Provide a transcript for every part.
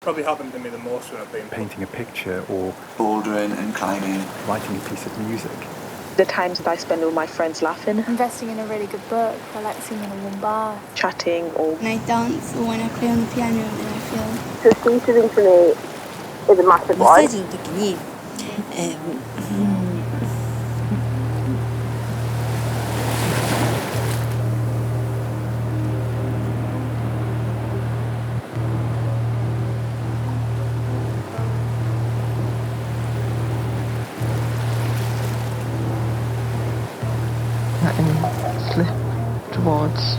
Probably happened to me the most when I've been painting a picture or bouldering and climbing, writing a piece of music. The times that I spend with my friends laughing, investing in a really good book, relaxing in a warm bath, chatting, or when I dance or when I play on the piano, then I feel. So skateboarding for me is a massive one. マッサージの時に、letting slip towards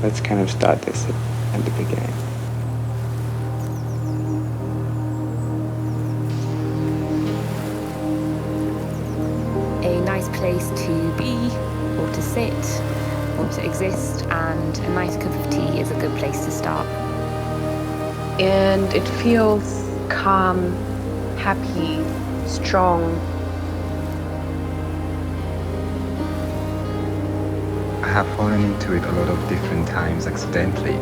let's kind of start this at the beginning. A nice place to be or to sit or to exist, and a nice cup of tea is a good place to start. And it feels calm, happy, strong. I have fallen into it a lot of different times accidentally.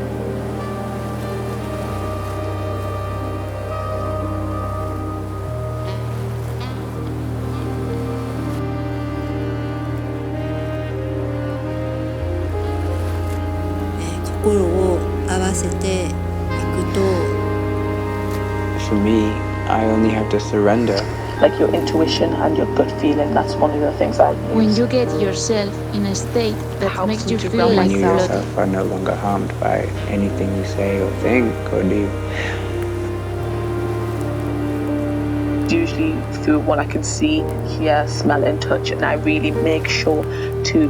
For me, I only have to surrender. like your intuition and your gut feeling. That's one of the things I use. When you get yourself in a state that makes you feel When like you floating. yourself are no longer harmed by anything you say or think or do. Usually through what I can see, hear, smell and touch, and I really make sure to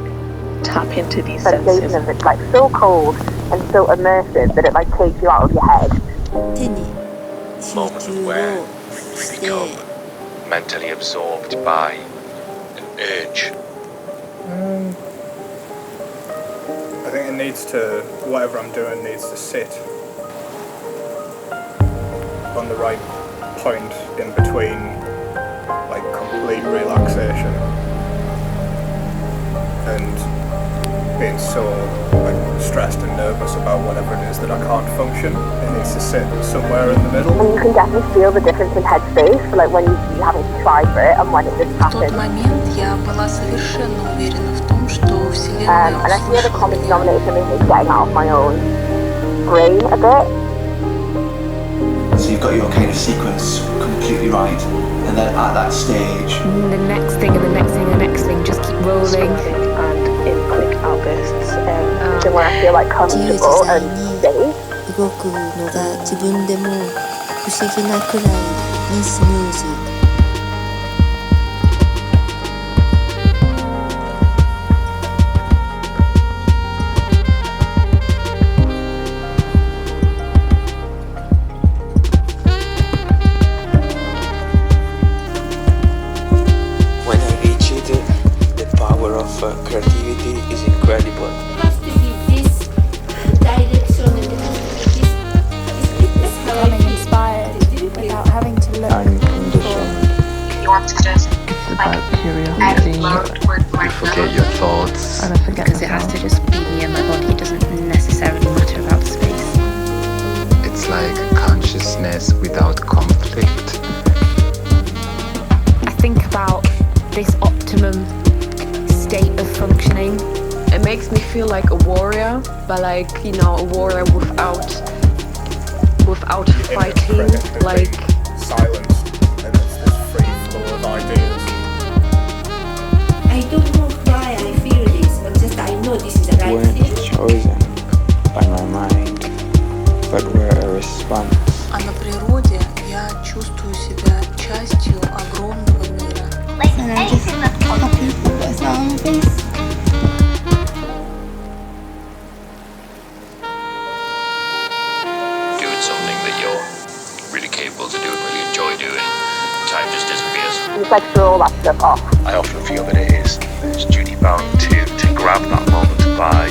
tap into these senses. It's like so cold and so immersive that it like takes you out of your head. Moment where you become mentally absorbed by an urge. I think it needs to, whatever I'm doing needs to sit on the right point in between like complete relaxation and being so like stressed and nervous about whatever it is that I can't function. It needs to sit somewhere in the middle. And you can definitely feel the difference in headspace, like when you having to try for it and when it just happens. В тот момент я была совершенно уверена в том, что Вселенная And I feel the common denominator is getting out of my own brain a bit. So you've got your kind of sequence completely right, and then at that stage, The next thing and the next thing and the next thing just keep rolling. And in quick outbursts. So when I feel like comfortable and safe. 動くのが自分でも不思議なくらいにスムーズ。when I reach it, the power of creativity is incredible. Becoming inspired without having to look. Unconditioned. it's about curiosity You forget your thoughts. and I forget Because it has to just be me and my body. It doesn't necessarily matter about space. It's like consciousness without conflict. I think about this optimum state of functioning. It makes me feel like a warrior, but like, you know, a warrior without fighting, like Silenced, and it's this free flow of ideas. I don't know why I feel this, but just I know this is the right Weren't thing. chosen by my mind, but were a response. А на природе я чувствую себя частью огромного мира. And I'm just happy with a smile on my face. Doing something that you're really capable to do and really enjoy doing. Time just disappears. You just like throw all that stuff off. I often feel that it's duty bound to grab that moment by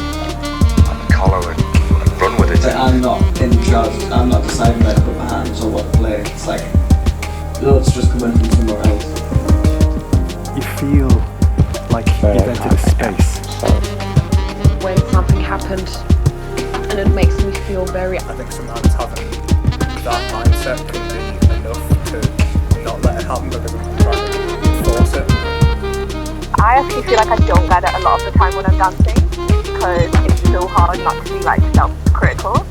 the collar and run with it. I'm not in charge. I'm not deciding where to put my hands or what to play. It's like, notes just come went from somewhere else. You feel like you've entered a space. When something happened, and it makes me feel very... I think sometimes having that mindset can be enough to not let it happen because I'm trying to force it. I actually feel like I don't get it a lot of the time when I'm dancing because it's so hard not to be like self-critical.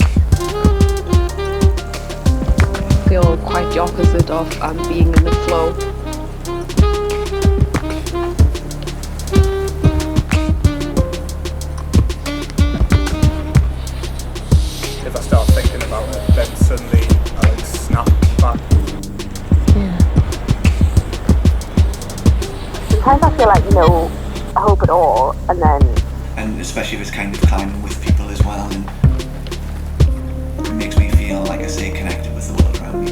I feel quite the opposite of being in the flow. If I start thinking about it, then suddenly I like snap back. Sometimes I feel like, I hope it all, and then... And especially if it's kind of climbing with people as well, and it makes me feel, like I say, connected with the world around me.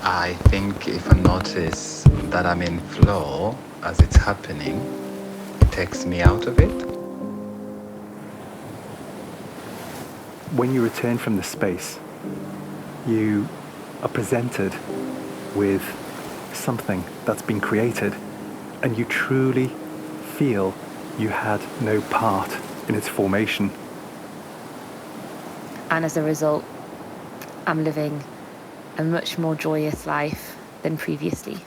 I think if I notice that I'm in flow as it's happening, it takes me out of it. When you return from the space, you are presented with something that's been created, and you truly feel you had no part in its formation. And as a result, I'm living a much more joyous life than previously.